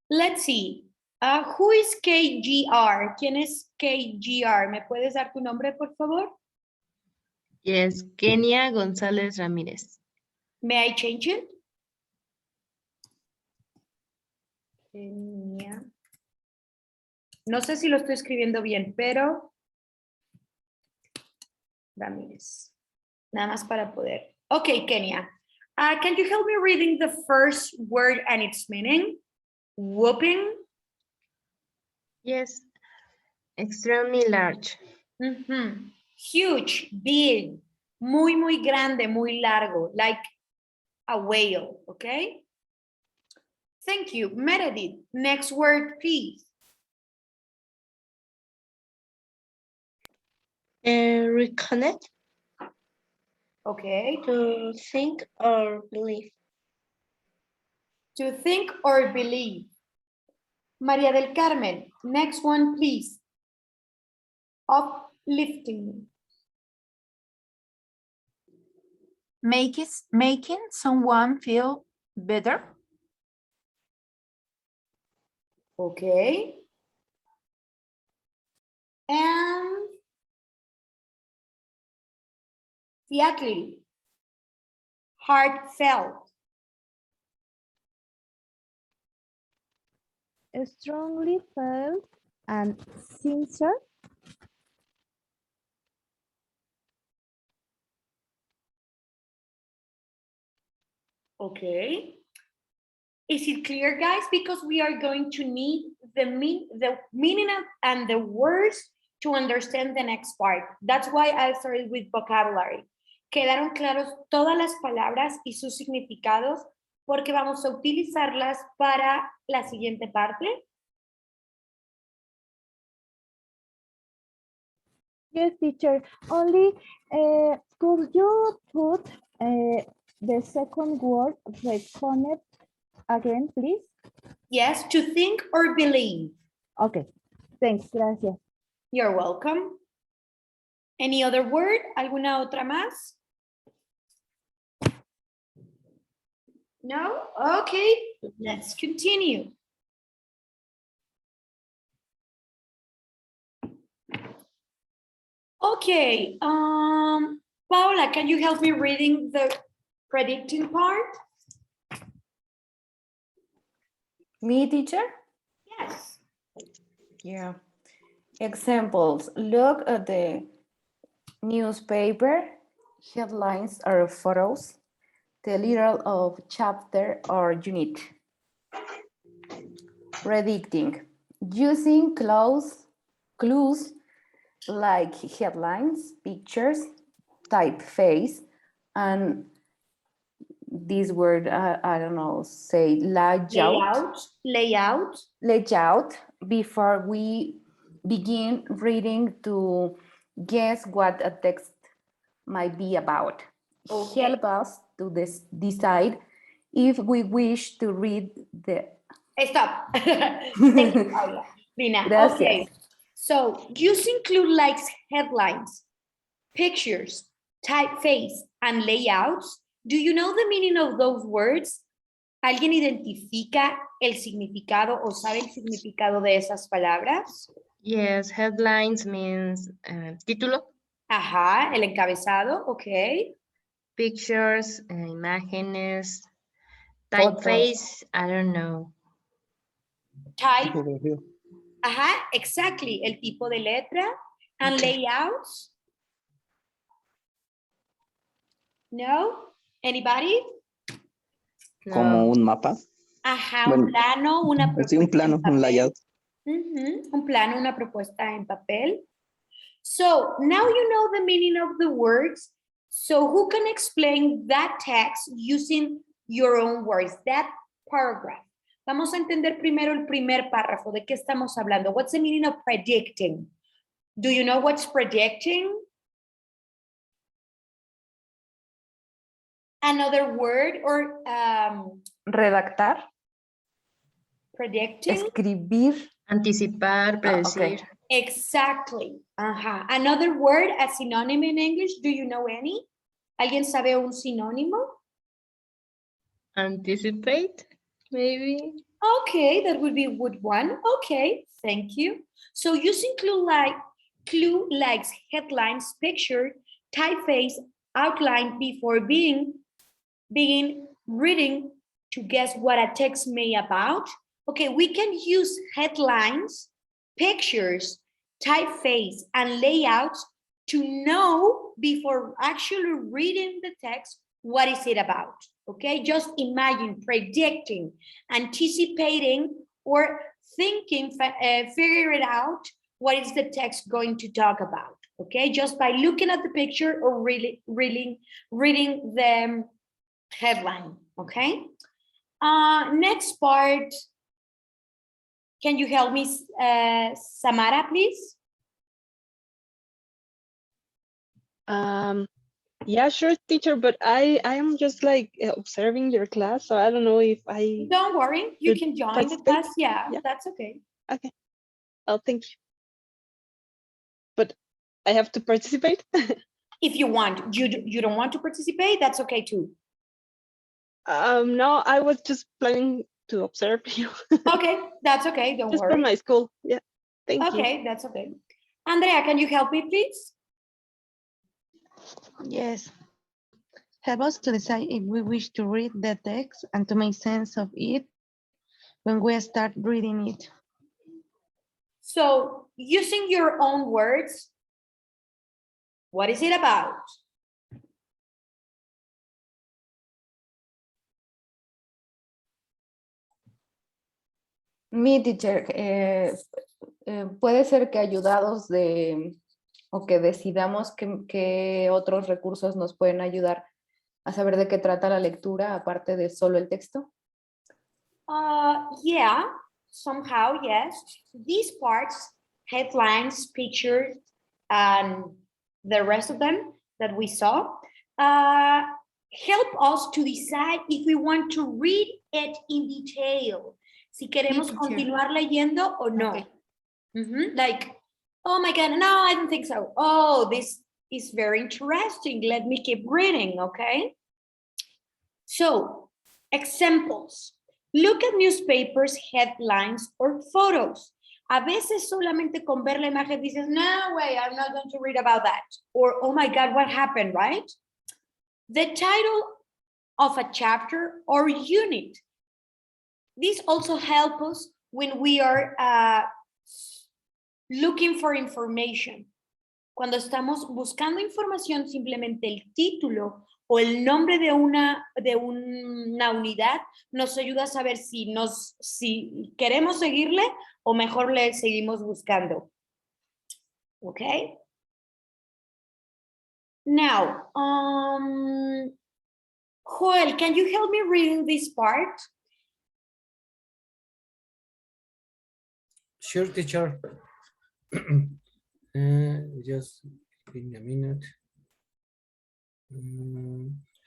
Let's see. Who is KGR? ¿Quién es KGR? ¿Me puedes dar tu nombre, por favor? Yes, Kenia González Ramírez. May I change it? Kenia. No sé si lo estoy escribiendo bien, pero Ramírez. Nada más para poder. Okay, Kenia. Can you help me reading the first word and its meaning? Whooping. Yes, extremely large. Huge, big, muy, muy grande, muy largo, like a whale, okay? Thank you. Meredith, next word, please. Reconnect. Okay. To think or believe. To think or believe. María del Carmen, next one, please. Uplifting. Making someone feel better. Okay. And theatrically, heartfelt. Strongly felt and sincere. Okay. Is it clear, guys? Because we are going to need the meaning and the words to understand the next part. That's why I started with vocabulary. ¿Quedaron claros todas las palabras y sus significados? Porque vamos a utilizarlas para la siguiente parte. Yes, teacher. Only, could you put the second word reconnect again, please? Yes, to think or believe. Okay, thanks, gracias. You're welcome. Any other word? ¿Alguna otra más? No? Okay, let's continue. Okay, Paula, can you help me reading the predicting part? Me, teacher? Yes. Yeah. Examples. Look at the newspaper. Headlines are photos. The title of chapter or unit. Predicting. Using clues like headlines, pictures, typeface, and this word, I don't know, say layout before we begin reading to guess what a text might be about. Okay. Help us to decide if we wish to read the... Stop. Thank you, Paula. Lina. Okay. So using clue like headlines, pictures, typeface, and layouts, do you know the meaning of those words? ¿Alguien identifica el significado o sabe el significado de esas palabras? Yes, headlines means título. Ajá, el encabezado, ok. Pictures, imágenes. Typeface, I don't know. Type. Ajá, exactly, el tipo de letra. And Okay. layouts. No? Anybody? No. Como un mapa. Ajá, Bueno, un plano, una propuesta. Sí, un plano, en papel. un layout. Un plano, una propuesta en papel. So now you know the meaning of the words. So who can explain that text using your own words, that paragraph? Vamos a entender primero el primer párrafo. ¿De qué estamos hablando? What's the meaning of predicting? Do you know what's predicting? Another word or Redactar. predicting? Escribir. Anticipar, predecir. Okay. Exactly. Ajá. Another word, a synonym in English, do you know any? ¿Alguien sabe un sinónimo? Anticipate, maybe. Okay, that would be would one. Okay, thank you. So using clue likes headlines, picture, typeface, outline before begin reading to guess what a text may about. Okay, we can use headlines, pictures, typeface, and layouts to know before actually reading the text what is it about. Okay, just imagine predicting, anticipating, or thinking, figure it out what is the text going to talk about. Okay, just by looking at the picture or really reading the headline. Okay. Next part. Can you help me, Samara, please? Yeah, sure, teacher, but I am just like observing your class, so I don't know if I Don't worry, you should can join the participate. class. Yeah, Yeah. that's okay. Okay. Oh, thank you. But I have to participate? If you want, you don't want to participate, that's okay too. No, I was just planning to observe you. Okay, that's okay, don't Just worry. for my school. Yeah. Thank you. Okay, that's okay. Andrea, can you help me, please? Yes. Help us to decide if we wish to read the text and to make sense of it when we start reading it. So, using your own words, what is it about? Mi teacher, puede ser que ayudados de, o que decidamos que otros recursos nos pueden ayudar a saber de qué trata la lectura, aparte de solo el texto. Yeah, somehow, yes. These parts, headlines, pictures, and the rest of them that we saw, help us to decide if we want to read it in detail. Si queremos teacher. continuar leyendo o no. Okay. Like, oh my God, no, I don't think so. Oh, this is very interesting. Let me keep reading, okay? So, examples. Look at newspapers, headlines, or photos. A veces solamente con ver la imagen dices, no way, I'm not going to read about that. Or, oh my God, what happened, right? The title of a chapter or unit. These also help us when we are looking for information. Cuando estamos buscando información, simplemente el título o el nombre de una unidad nos ayuda a saber si queremos seguirle o mejor le seguimos buscando. Okay? Now, Joel, can you help me reading this part? Sure, teacher. Just give me a minute.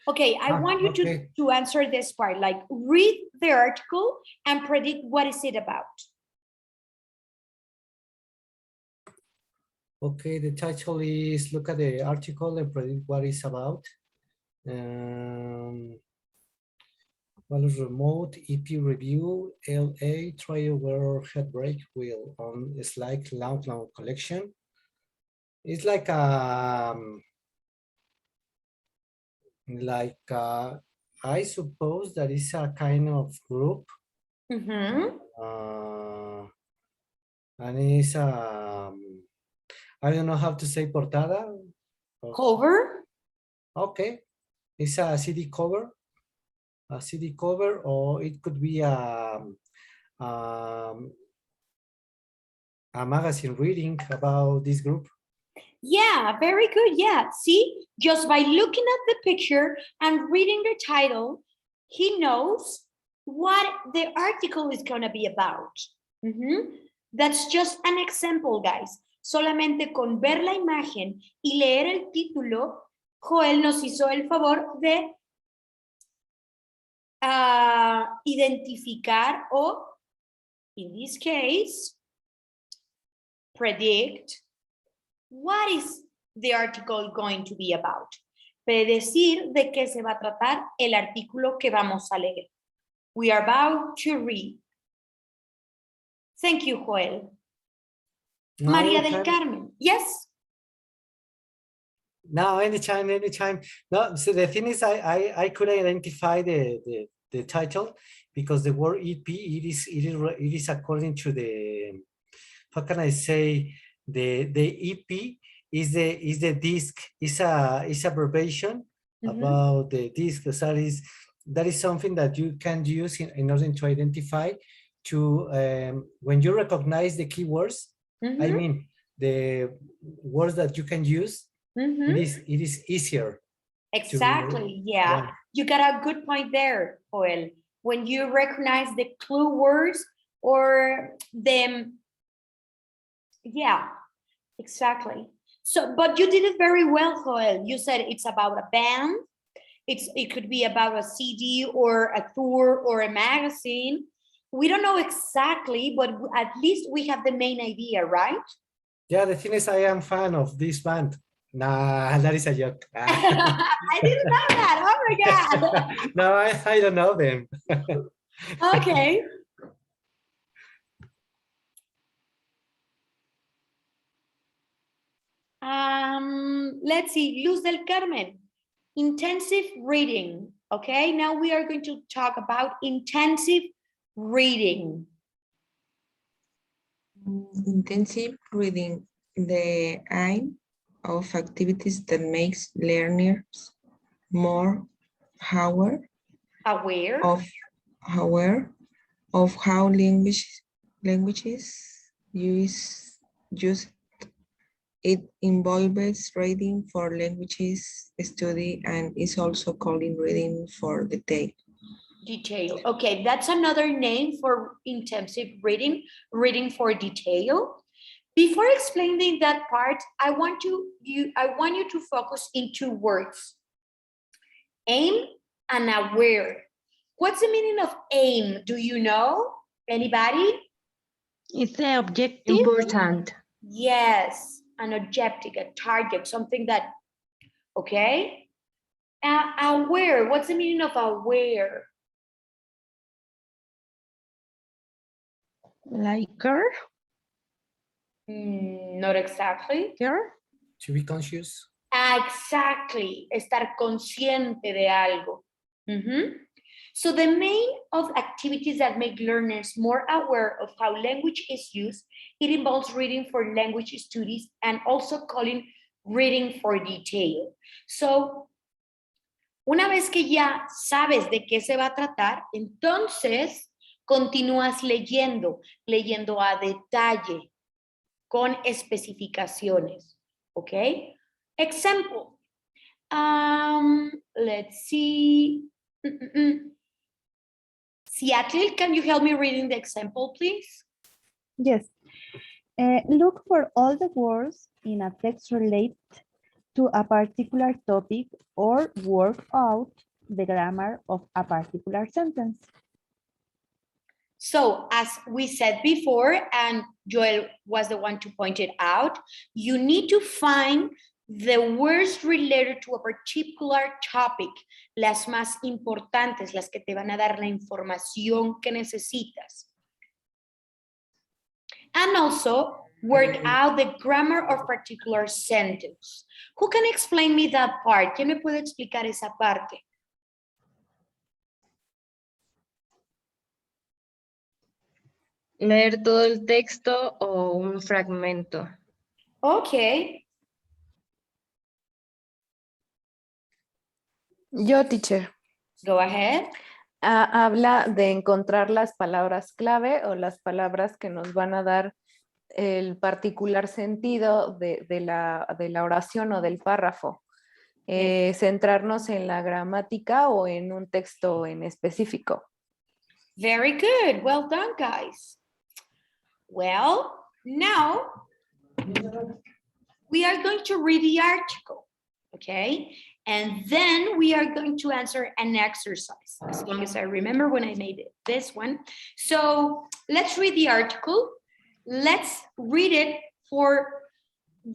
Okay, I want you to answer this part, like read the article and predict what is it about. Okay, the title is look at the article and predict what it's about. Well, remote EP review, LA trial where headbreak will on Slack Loud collection. It's like I suppose that is a kind of group. Mm-hmm. And it's I don't know how to say portada. Cover? Okay, it's a CD cover. A CD cover, or it could be a magazine reading about this group. Yeah, very good. Yeah, see, just by looking at the picture and reading the title, he knows what the article is going to be about. That's just an example, guys. Solamente con ver la imagen y leer el título, Joel nos hizo el favor de identificar o, in this case, predict what is the article going to be about. Predecir de qué se va a tratar el artículo que vamos a leer. We are about to read. Thank you, Joel. No, Maria del anytime. Carmen. Yes. No, anytime, anytime. No, so the thing is, I could identify the title because the word EP it is according to the, how can I say, the EP is the disc, is a abbreviation about the disc. So that is something that you can use in order to identify to when you recognize the keywords. I mean the words that you can use. It is easier. Exactly. Yeah. You got a good point there, Joel. When you recognize the clue words or them. Yeah, exactly. So, but you did it very well, Joel. You said it's about a band. It could be about a CD or a tour or a magazine. We don't know exactly, but at least we have the main idea, right? Yeah, the thing is, I am fan of this band. Nah, that is a joke. I didn't know that. Oh my God. No, I don't know them. Okay. Let's see, Luz del Carmen. Intensive reading. Okay, now we are going to talk about intensive reading. Intensive reading, the aim of activities that makes learners more aware of how languages use. It involves reading for languages study and is also called reading for detail. Okay, that's another name for intensive reading, reading for detail. Before explaining that part, I want you to focus in two words: aim and aware. What's the meaning of aim? Do you know? Anybody? It's the objective. Important. Yes, an objective, a target, something that, okay? Aware, what's the meaning of aware? Like care? Not exactly. Care? To be conscious. Exactly, estar consciente de algo. So the main of activities that make learners more aware of how language is used, it involves reading for language studies and also calling reading for detail. So, una vez que ya sabes de qué se va a tratar, entonces continúas leyendo a detalle, con especificaciones, ¿ok? Example. Let's see. Seattle, can you help me reading the example, please? Yes. Look for all the words in a text related to a particular topic or work out the grammar of a particular sentence. So as we said before, and Joel was the one to point it out, you need to find the words related to a particular topic, las más importantes, las que te van a dar la información que necesitas. And also work out the grammar of particular sentence. Who can explain me that part? ¿Quién me puede explicar esa parte? Leer todo el texto o un fragmento. Okay. Yo, teacher. Go ahead. Habla de encontrar las palabras clave o las palabras que nos van a dar el particular sentido de la oración o del párrafo. Centrarnos en la gramática o en un texto en específico. Very good. Well done, guys. Well, now we are going to read the article, okay? And then we are going to answer an exercise, as long as I remember when I made it, this one. So let's read the article. Let's read it for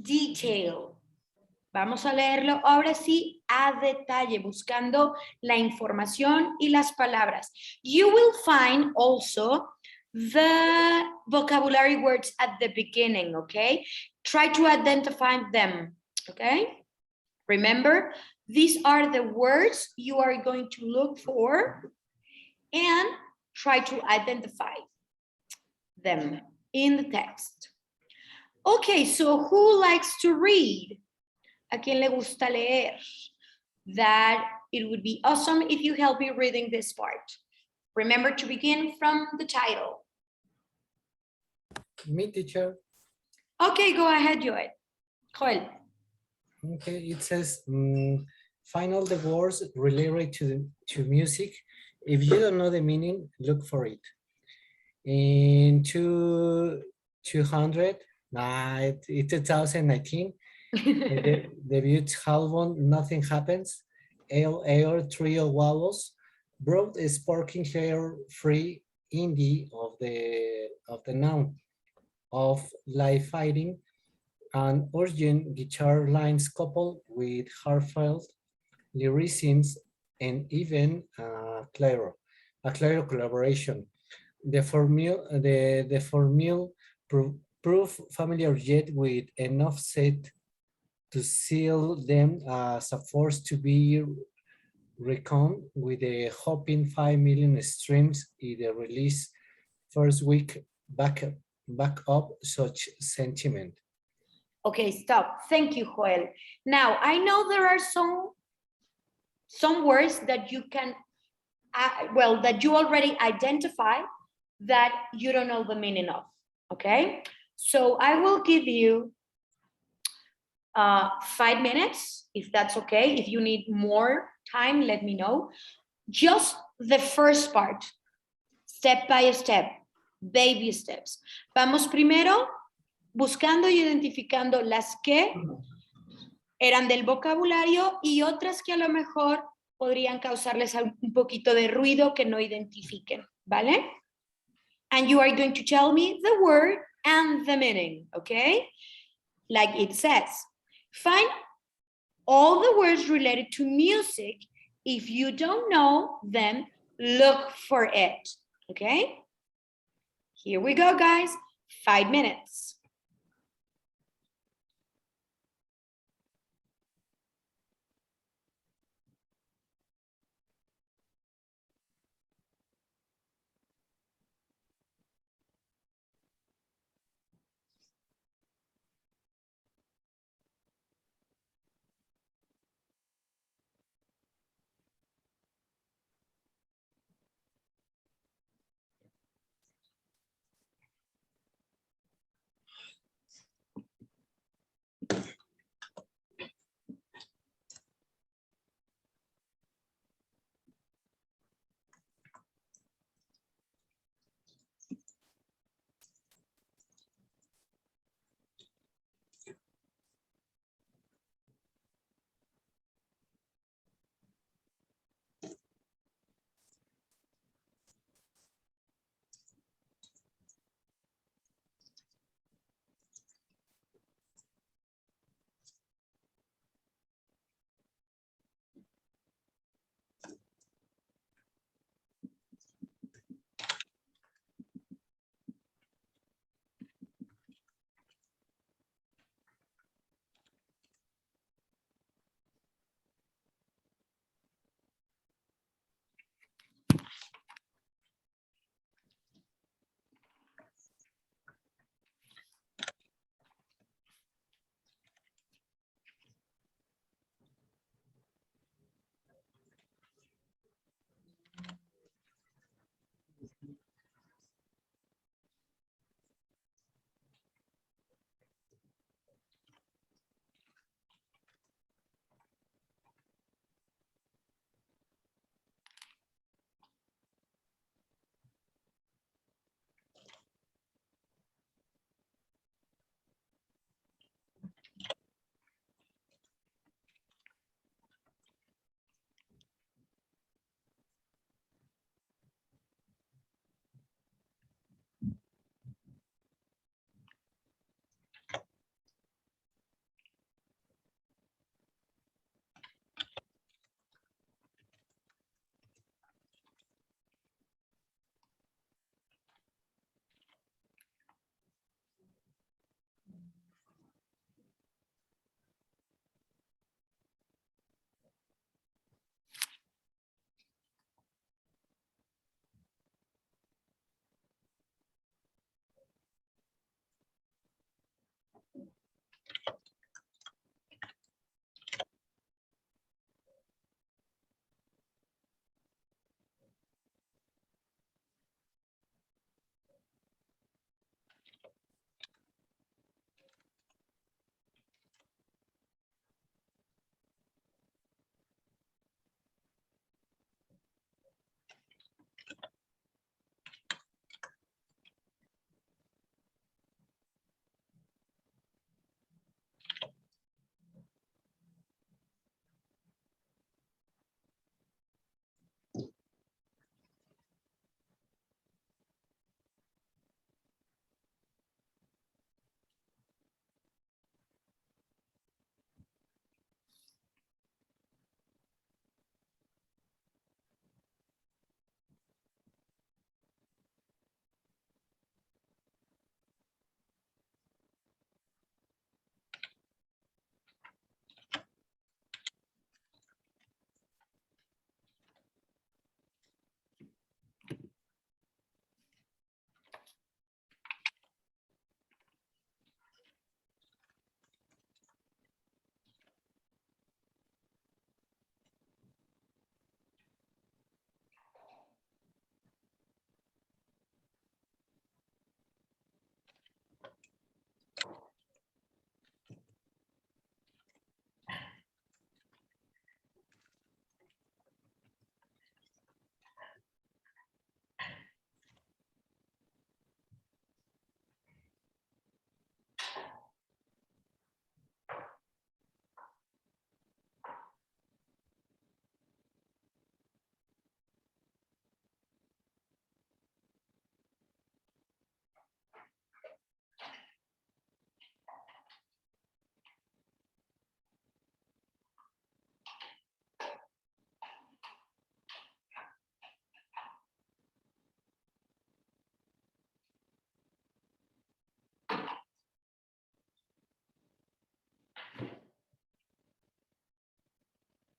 detail. Vamos a leerlo ahora sí a detalle, buscando la información y las palabras. You will find also the vocabulary words at the beginning, okay? Try to identify them, okay? Remember, these are the words you are going to look for and try to identify them in the text. Okay, so who likes to read? ¿A quién le gusta leer? That it would be awesome if you help me reading this part. Remember to begin from the title. Me, teacher. Okay, go ahead, Joel. Okay, it says, find all the words related to music. If you don't know the meaning, look for it. In 200, in 2019, the debut album Nothing Happens, air trio wallows, brought a sparking hair-free indie of the noun of live fighting and urgent guitar lines coupled with heartfelt lyricisms and even a clear collaboration. The formula prove familiar yet with enough set to seal them as a force to be reckoned with, a hoping 5 million streams in the release first week back up such sentiment. Okay, stop. Thank you, Joel. Now, I know there are some words that you can, that you already identify that you don't know the meaning of, okay? So I will give you 5 minutes, if that's okay. If you need more time, let me know. Just the first part, step by step, baby steps. Vamos primero buscando y identificando las que eran del vocabulario y otras que a lo mejor podrían causarles un poquito de ruido que no identifiquen, ¿vale? And you are going to tell me the word and the meaning, okay? Like it says, find all the words related to music. If you don't know them, look for it, okay? Here we go, guys. 5 minutes.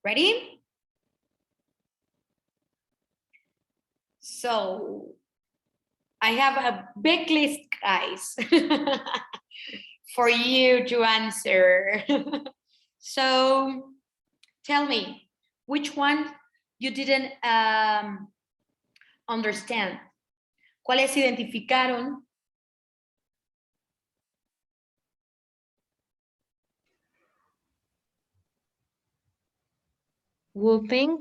Ready? So I have a big list, guys, for you to answer. So tell me, which one you didn't understand? ¿Cuáles identificaron? Whooping,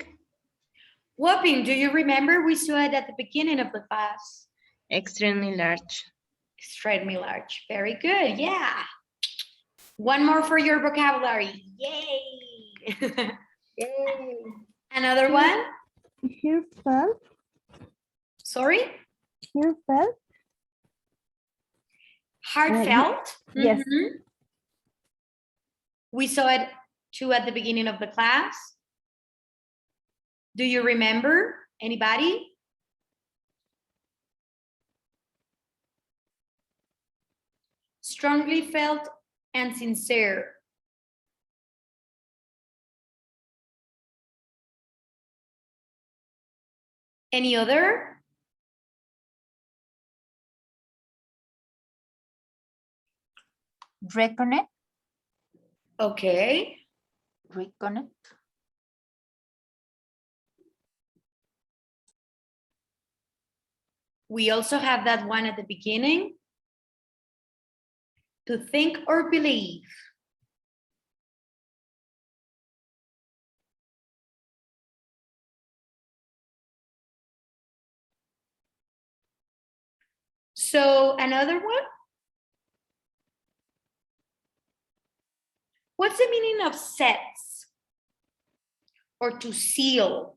Whooping, do you remember? We saw it at the beginning of the class. extremely large. Extremely large. Very good. Yeah. One more for your vocabulary. Yay. Yay. Another one? Here felt, Sorry? here felt. Heartfelt? Yes. Mhm. We saw it too at the beginning of the class. Do you remember? Anybody? Strongly felt and sincere. Any other? Reconnect. Okay. Reconnect. We also have that one at the beginning. To think or believe. So another one? What's the meaning of sets or to seal?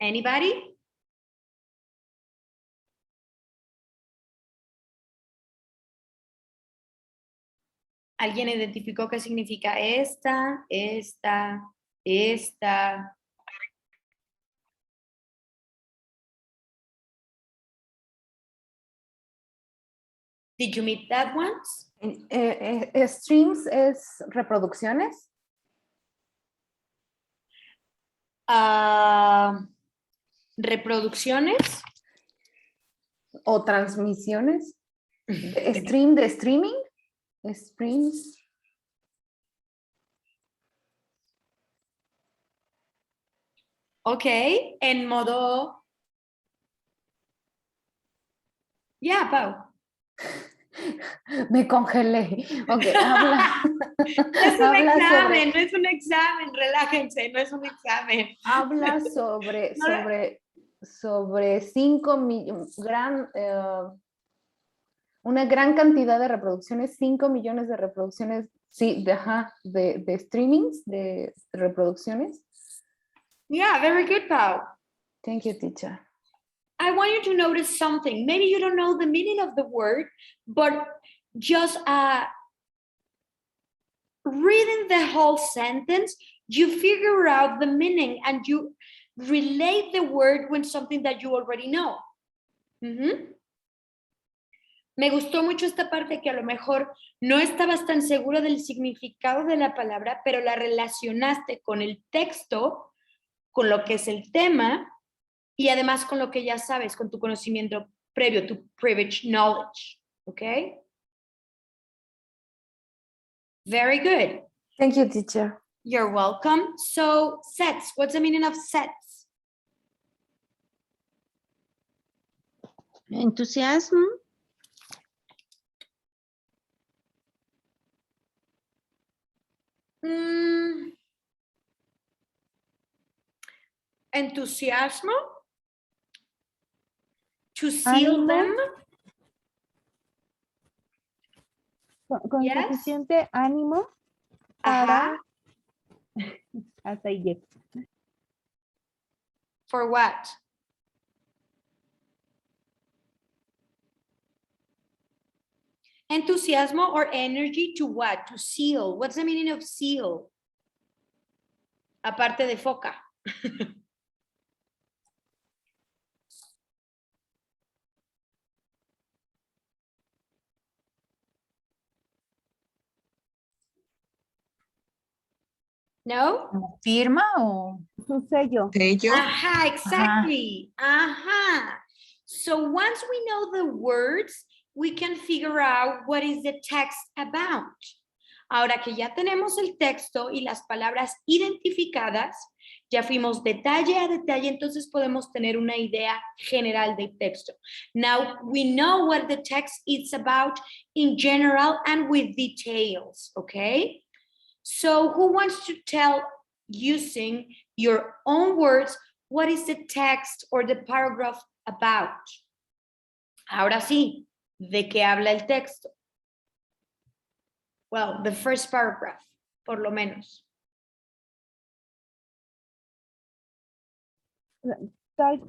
Anybody? ¿Alguien identificó qué significa esta, esta, esta? Did you meet that once? Streams es reproducciones. Reproducciones. O transmisiones. Stream de streaming. Streams. Ok, en modo... Ya, Pau. Me congelé. Ok, habla. No es un habla examen, sobre, no es un examen, relájense, no es un examen. habla sobre, No, sobre una gran cantidad de reproducciones, 5 millones de reproducciones, sí, de streamings, de reproducciones. Yeah, very good, Pau. Thank you, teacher. I want you to notice something. Maybe you don't know the meaning of the word, but just reading the whole sentence, you figure out the meaning and you relate the word with something that you already know. Ujú. Me gustó mucho esta parte que a lo mejor no estabas tan seguro del significado de la palabra, pero la relacionaste con el texto, con lo que es el tema y además con lo que ya sabes, con tu conocimiento previo, tu previous knowledge. ¿Ok? Very good. Thank you, teacher. You're welcome. So, sets. What's the meaning of sets? Entusiasmo. Entusiasmo. To seal Ánimo. them. Con Yes. suficiente ánimo Ajá. para hasta ahí. For what? Enthusiasmo or energy to what? To seal. What's the meaning of seal? Aparte de foca. No? Firma o Su sello. Sello. Aha, exactly. Aha. So once we know the words, we can figure out what is the text about. Ahora que ya tenemos el texto y las palabras identificadas, ya fuimos detalle a detalle, entonces podemos tener una idea general del texto. Now we know what the text is about in general and with details, okay? So who wants to tell, using your own words, what is the text or the paragraph about? Ahora sí, ¿de qué habla el texto? Well, the first paragraph, por lo menos. That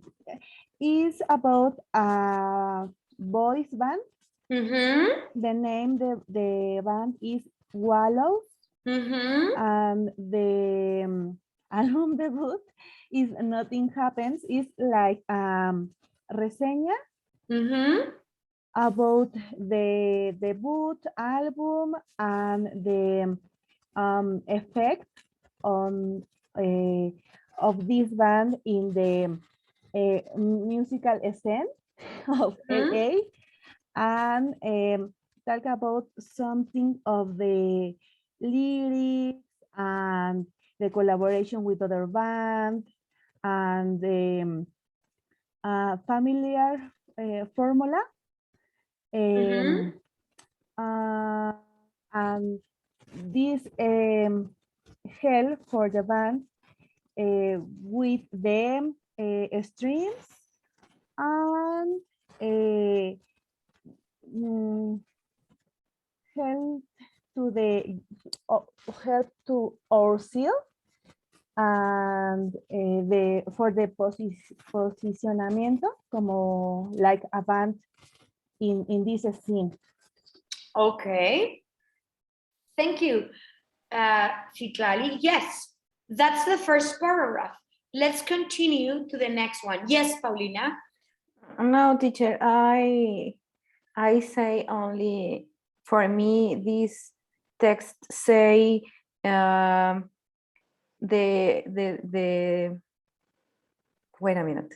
is about a boys band. The name the band is Wallows. And the album debut is Nothing Happens. It's like reseña about the debut album and the effect on of this band in the musical scene of LA, and talk about something of the lyrics and the collaboration with other bands and the familiar formula. And this help for the band with the streams and help to the help to ourselves and for the posicionamiento como like a band in this scene. Okay. Thank you, Citlali. Yes, that's the first paragraph. Let's continue to the next one. Yes, Paulina. No, teacher, I say only, for me, this text say wait a minute.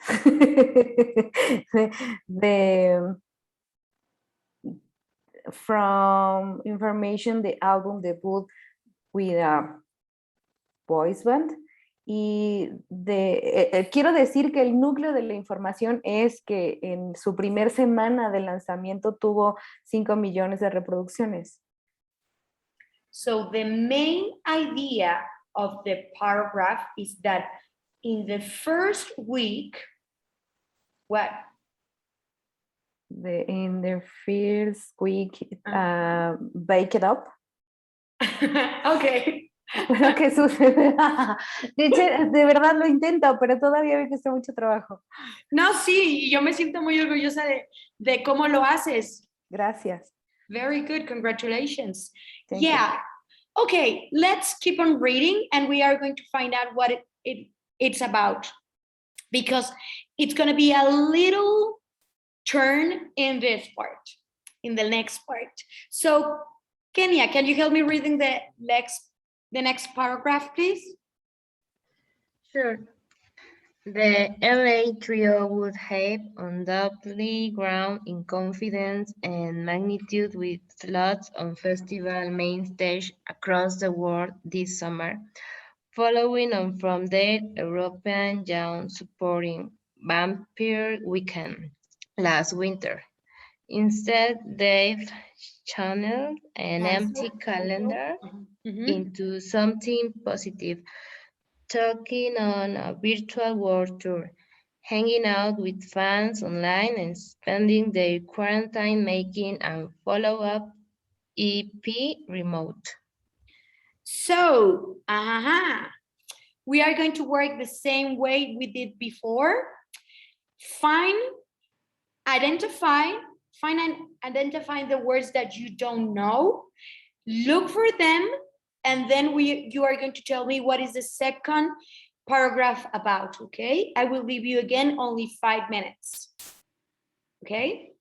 the from information, the album debut with a voice band. Y quiero decir que el núcleo de la información es que en su primer semana de lanzamiento tuvo 5 millones de reproducciones. So the main idea of the paragraph is that in the first week, what? In the first week, bake it up. Okay. Bueno, ¿qué sucede? De verdad lo intento, pero todavía me cuesta mucho trabajo. No, sí, yo me siento muy orgullosa de cómo lo haces. Gracias. Very good, congratulations. Thank you. Yeah, okay, let's keep on reading and we are going to find out what it's about. Because it's going to be a little turn in this part, in the next part. So, Kenya, can you help me reading the next paragraph, please? Sure. The LA trio would have undoubtedly grown in confidence and magnitude with slots on festival main stage across the world this summer, following on from their European Young supporting Vampire Weekend last winter. Instead, they've channeled an empty calendar into something positive, talking on a virtual world tour, hanging out with fans online and spending their quarantine making a follow-up EP remote. So, we are going to work the same way we did before. Find and identify the words that you don't know, look for them, and then you are going to tell me what is the second paragraph about, okay? I will leave you again only 5 minutes, okay?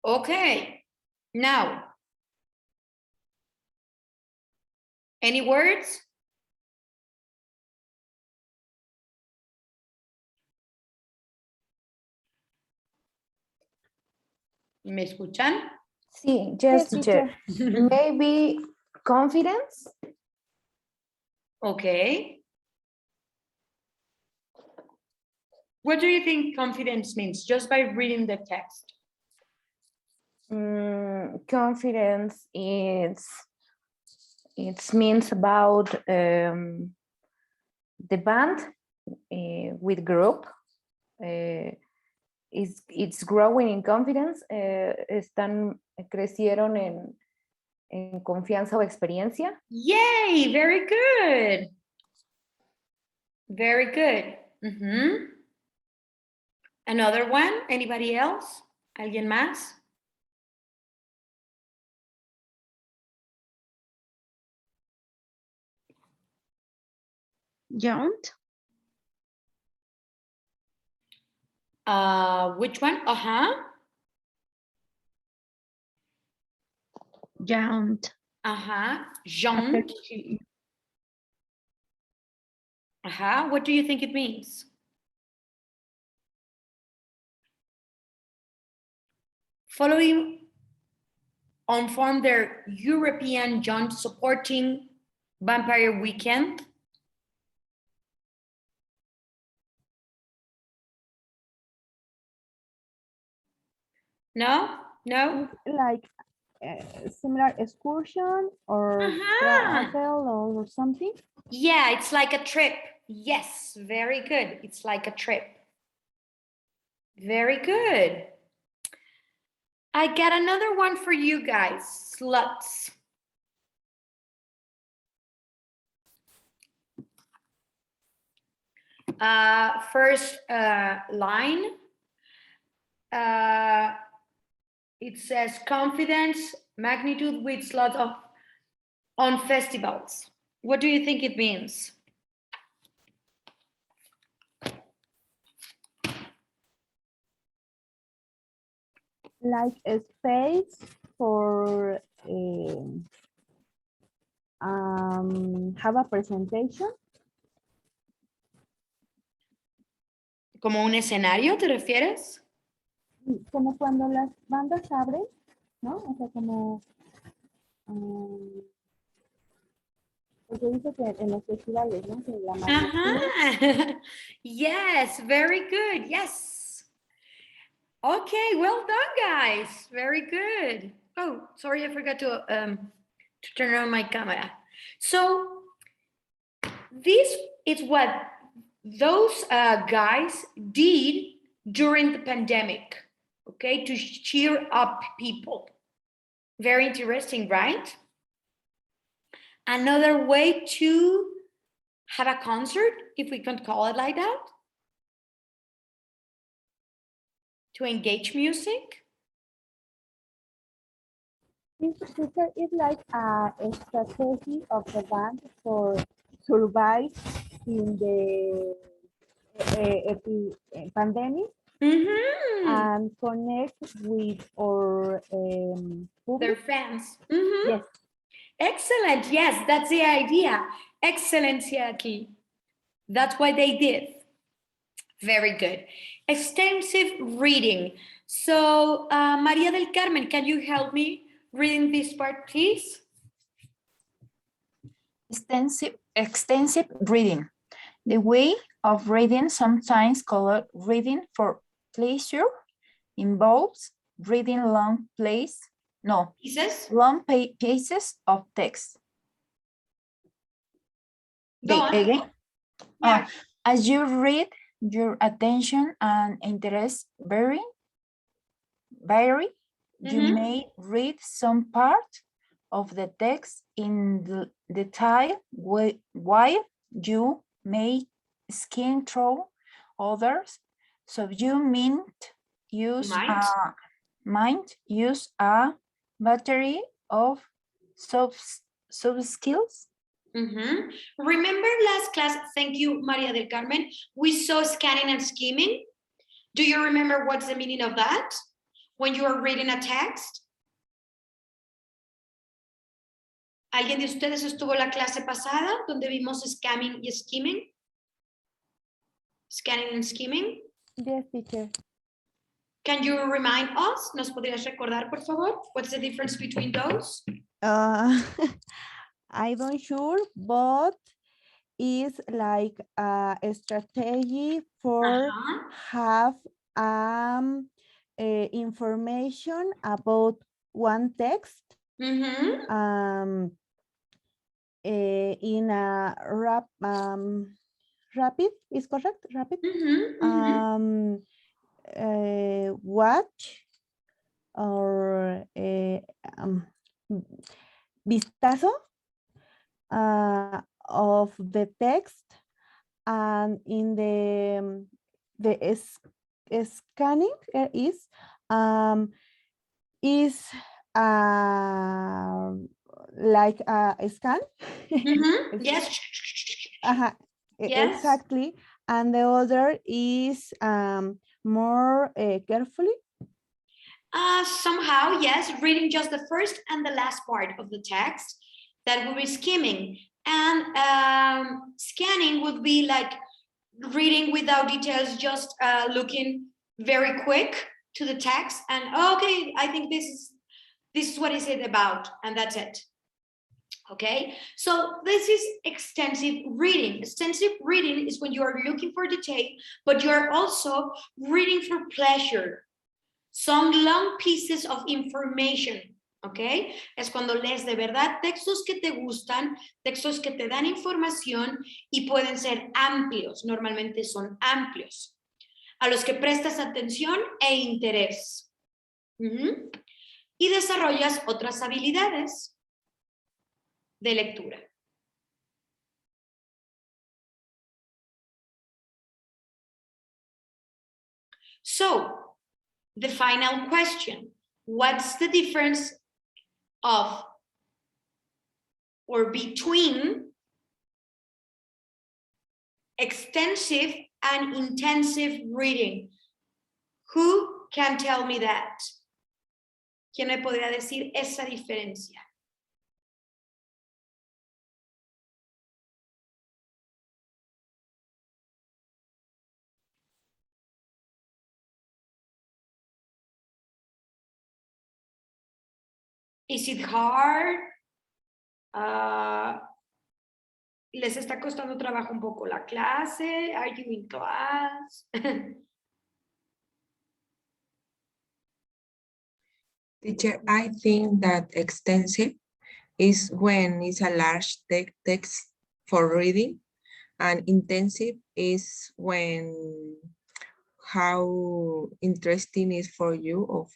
Okay, now, any words? ¿Me escuchan? Sí, just teacher. Maybe confidence. Okay. What do you think confidence means just by reading the text? Confidence it means about the band with group. It's growing in confidence. Crecieron en confianza o experiencia. Yay, very good. Very good. Another one, anybody else? ¿Alguien más? Don't. Which one? Don't. Jaunt. What do you think it means? Following on from their European jaunt supporting Vampire Weekend. No? Like similar excursion or travel or something? Yeah, it's like a trip. Yes, very good. It's like a trip. Very good. I got another one for you guys, sluts. First line. It says confidence, magnitude with slots on festivals. What do you think it means? Like a space for have a presentation. ¿Como un escenario, te refieres? Como cuando las bandas abren, ¿no? O sea, como... porque dice que en los festivales, ¿no? Que la magnitud. Yes, very good. Yes. Okay, well done, guys. Very good. Oh, sorry, I forgot to turn on my camera. So this is what those guys did during the pandemic, okay, to cheer up people. Very interesting, right? Another way to have a concert, if we can call it like that, to engage music. This speaker is like a strategy of the band for survive in the pandemic and connect with our their fans. Yes. Excellent. Yes, that's the idea. Excellent, Siaki. That's what they did. Very good. Extensive reading. So, Maria del Carmen, can you help me reading this part, please? Extensive reading. The way of reading, sometimes called reading for pleasure, involves reading long pieces of text. Again, yeah. As you read, your attention and interest vary. You may read some part of the text in detail, while you may skim through others. So you might use a battery of sub skills. Remember last class, thank you, Maria del Carmen, we saw scanning and skimming. Do you remember what's the meaning of that? when you are reading a text? ¿Alguien de ustedes estuvo la clase pasada donde vimos scanning y skimming? Scanning and skimming. Yes, teacher. Can you remind us? ¿Nos podrías recordar, por favor? What's the difference between those? I don't sure, but it's like a strategy for have information about one text in a rapid, is correct? Rapid? Watch or vistazo of the text, and in the scanning is like a scan. Yes. Yes. Exactly. And the other is more carefully. Somehow, yes, reading just the first and the last part of the text. That would be skimming. And scanning would be like reading without details, just looking very quick to the text and okay, I think this is what is it about, and that's it. Okay, so this is extensive reading. Extensive reading is when you are looking for detail, but you are also reading for pleasure. Some long pieces of information, ¿ok? Es cuando lees de verdad textos que te gustan, textos que te dan información y pueden ser amplios, normalmente son amplios, a los que prestas atención e interés. Y desarrollas otras habilidades de lectura. So, the final question, what's the difference of or between extensive and intensive reading? Who can tell me that? ¿Quién me podría decir esa diferencia? Is it hard? ¿Les está costando trabajo un poco la clase? Are you in class? Teacher, I think that extensive is when it's a large text for reading, and intensive is when how interesting is for you or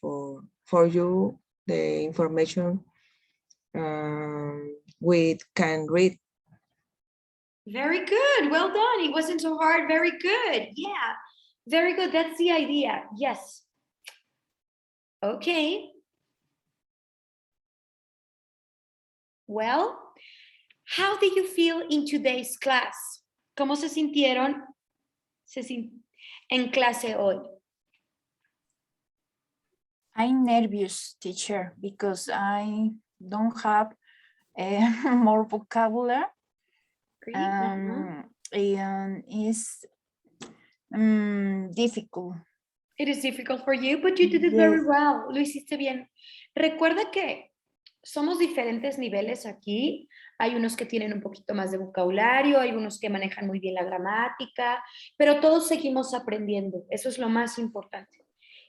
for you the information we can read. Very good. Well done. It wasn't so hard. Very good. Yeah. Very good. That's the idea. Yes. Okay. Well, how did you feel in today's class? ¿Cómo se sintieron en clase hoy? I'm nervous, teacher, because I don't have more vocabulary. And it's difficult. It is difficult for you, but you did it very well. Lo hiciste bien. Recuerda que somos diferentes niveles aquí. Hay unos que tienen un poquito más de vocabulario, hay unos que manejan muy bien la gramática, pero todos seguimos aprendiendo. Eso es lo más importante.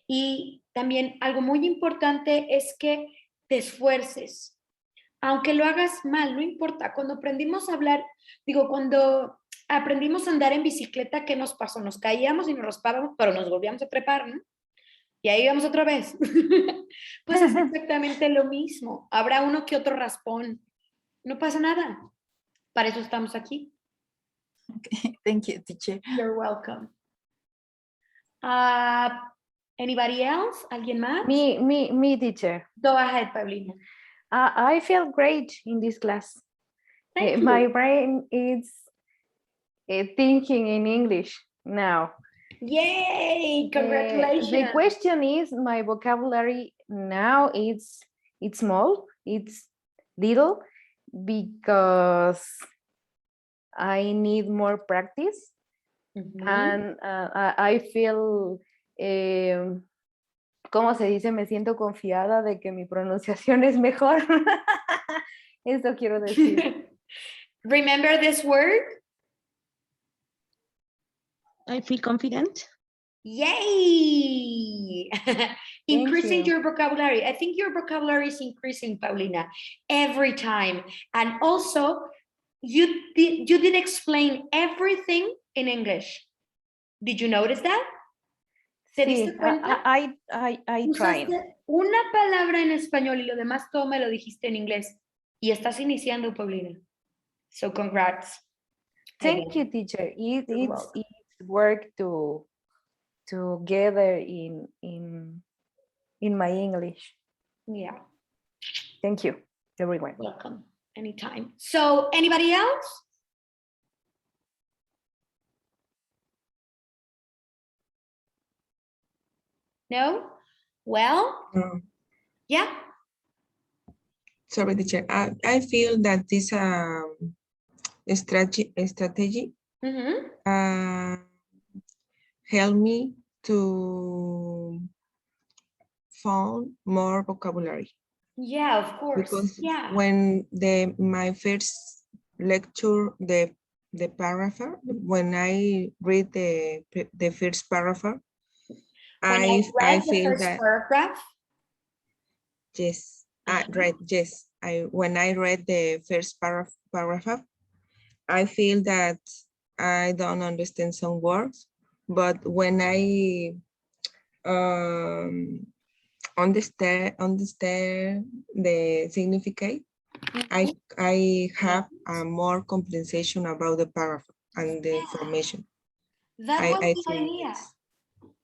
Y también algo muy importante es que te esfuerces. Aunque lo hagas mal, no importa. Cuando aprendimos a hablar, cuando aprendimos a andar en bicicleta, ¿qué nos pasó? Nos caíamos y nos raspábamos, pero nos volvíamos a trepar, ¿no? Y ahí vamos otra vez. Pues es exactamente lo mismo. Habrá uno que otro raspón. No pasa nada. Para eso estamos aquí. Okay. Thank you, teacher. You're welcome. Anybody else? ¿Alguien más? Me, teacher. Go ahead, Paulina. I feel great in this class. Thank you. My brain is thinking in English now. Yay! Congratulations. The question is, my vocabulary now it's small, it's little, because I need more practice. Mhm. And I feel, ¿cómo se dice? Me siento confiada de que mi pronunciación es mejor. Eso quiero decir. Remember this word? I feel confident. Yay! Increasing you. your vocabulary. I think your vocabulary is increasing, Paulina, every time. And also, you did explain everything in English. Did you notice that? ¿Te diste Sí, cuenta? I tried. Usaste una palabra en español y lo demás todo me lo dijiste en inglés. Y estás iniciando, Paulina. So congrats. Thank you, teacher. It's welcome. work together in my English. Yeah, Thank you, everyone. welcome. Anytime. So anybody else? No? Well, No, yeah. sorry, teacher. I feel that this strategy Mhm. help me to find more vocabulary. Yeah, of course. Because Yeah. when my first lecture, the paragraph, when I read the first paragraph, When I read the feel first that paragraph, yes, when I read the first paragraph, I feel that I don't understand some words, but when I understand the significance, I have a more compensation about the paragraph and the information. that was I the think idea.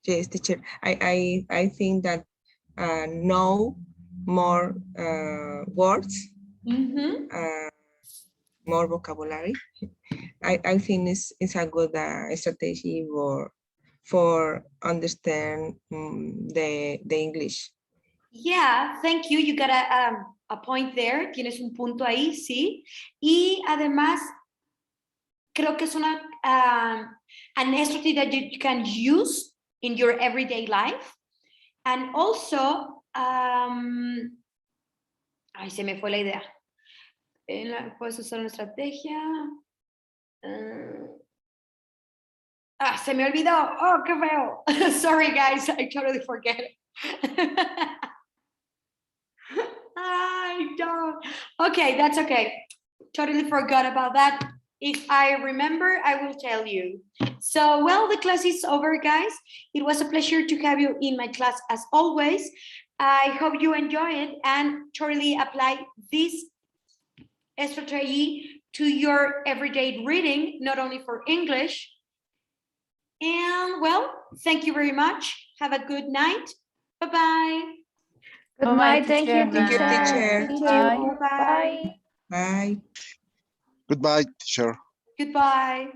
yes, teacher. I think that know more words, Mhm. more vocabulary. I think it's a good strategy for understand the English. Yeah, thank you. You got a point there. Tienes un punto ahí, sí. Y además, creo que es una an strategy that you can use in your everyday life. And also, ay, se me fue la idea. Puedes usar una estrategia. Se me olvidó. Oh, qué feo. Sorry, guys. I totally forget it. I don't. Okay, that's okay. Totally forgot about that. If I remember, I will tell you. So, well, the class is over, guys. It was a pleasure to have you in my class as always. I hope you enjoy it and totally apply this strategy to your everyday reading, not only for English. And well, thank you very much. Have a good night. Bye-bye. Good Bye-bye, night. Thank you, teacher. teacher. Teacher. See Bye. you. Bye. Bye. Bye. Goodbye, teacher. Goodbye.